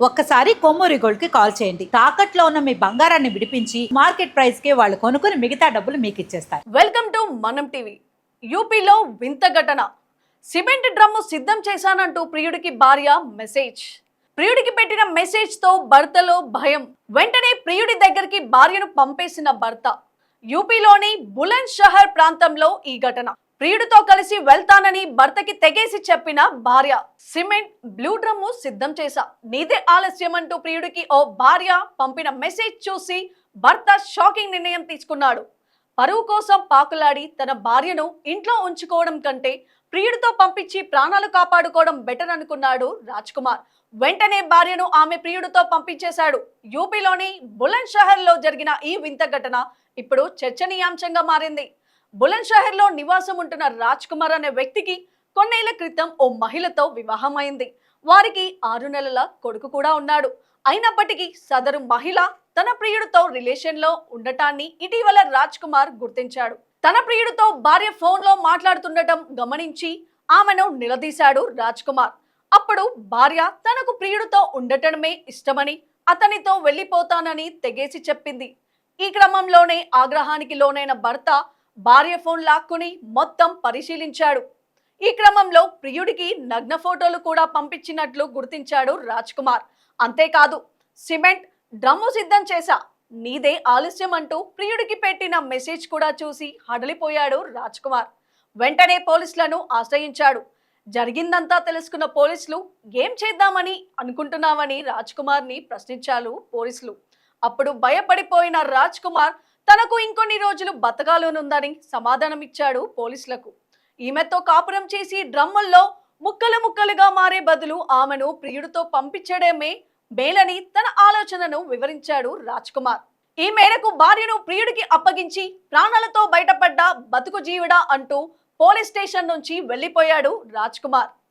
ఒక్కసారి కొమ్మూరి గోల్డ్ కి కాల్ చేయండి. తాకట్లో ఉన్న మీ బంగారాన్ని విడిపించి మార్కెట్ ప్రైస్ కి వాళ్ళు కొనుక్కుని మిగతా డబ్బులు మీకు ఇచ్చేస్తారు. వెల్కమ్ టు మనం టీవీ. యూపీలో వింత ఘటన. సిమెంట్ డ్రమ్ము సిద్ధం చేశానంటూ ప్రియుడికి భార్య మెసేజ్. ప్రియుడికి పెట్టిన మెసేజ్ తో భర్తలో భయం. వెంటనే ప్రియుడి దగ్గరికి భార్యను పంపేసిన భర్త. యూపీలోని బులంద్ షహర్ ప్రాంతంలో ఈ ఘటన. ప్రియుడితో కలిసి వెళ్తానని భర్తకి తెగేసి చెప్పిన భార్య. సిమెంట్ బ్లూ డ్రమ్ము సిద్ధం చేశా, నీదే ఆలస్యం అంటూ ప్రియుడికి ఓ భార్య పంపిన మెసేజ్ చూసి భర్త షాకింగ్ నిర్ణయం తీసుకున్నాడు. పరువు కోసం పాకులాడి తన భార్యను ఇంట్లో ఉంచుకోవడం కంటే ప్రియుడితో పంపించి ప్రాణాలు కాపాడుకోవడం బెటర్ అనుకున్నాడు రాజ్ కుమార్. వెంటనే భార్యను ఆమె ప్రియుడితో పంపించేశాడు. యూపీలోని బులంద్ షహర్ లో జరిగిన ఈ వింత ఘటన ఇప్పుడు చర్చనీయాంశంగా మారింది. బులంద్ షహర్ లో నివాసం ఉంటున్న రాజ్ కుమార్ అనే వ్యక్తికి కొన్నేళ్ల క్రితం ఓ మహిళతో వివాహం అయింది. వారికి 6 నెలల కొడుకు కూడా ఉన్నాడు. అయినప్పటికీ సదరు మహిళ తన ప్రియుడితో రిలేషన్ లో ఉండటాన్ని ఇటీవల రాజ్ కుమార్ గుర్తించాడు. తన ప్రియుడితో భార్య ఫోన్ లో మాట్లాడుతుండటం గమనించి ఆమెను నిలదీశాడు రాజ్ కుమార్. అప్పుడు భార్య తనకు ప్రియుడితో ఉండటమే ఇష్టమని, అతనితో వెళ్లిపోతానని తెగేసి చెప్పింది. ఈ క్రమంలోనే ఆగ్రహానికి లోనైన భర్త భార్య ఫోన్ లాక్కుని మొత్తం పరిశీలించాడు. ఈ క్రమంలో ప్రియుడికి నగ్న ఫోటోలు కూడా పంపించినట్లు గుర్తించాడు రాజ్ కుమార్. అంతేకాదు, సిమెంట్ డ్రమ్ము సిద్ధం చేశా, నీదే ఆలస్యం అంటూ ప్రియుడికి పెట్టిన మెసేజ్ కూడా చూసి హడలిపోయాడు రాజ్ కుమార్. వెంటనే పోలీసులను ఆశ్రయించాడు. జరిగిందంతా తెలుసుకున్న పోలీసులు ఏం చేద్దామని అనుకుంటున్నామని రాజ్ కుమార్ ని ప్రశ్నించారు పోలీసులు. అప్పుడు భయపడిపోయిన రాజ్ కుమార్ తనకు ఇంకొన్ని రోజులు బతకాలనుందని సమాధానమిచ్చాడు పోలీసులకు. ఈమెతో కాపురం చేసి డ్రమ్ముల్లో ముక్కలు ముక్కలుగా మారే బదులు ఆమెను ప్రియుడితో పంపించడమే మేలని తన ఆలోచనను వివరించాడు రాజ్ కుమార్. ఈ మేరకు భార్యను ప్రియుడికి అప్పగించి ప్రాణాలతో బయటపడ్డ బతుకు జీవుడా అంటూ పోలీస్ స్టేషన్ నుంచి వెళ్లిపోయాడు రాజ్ కుమార్.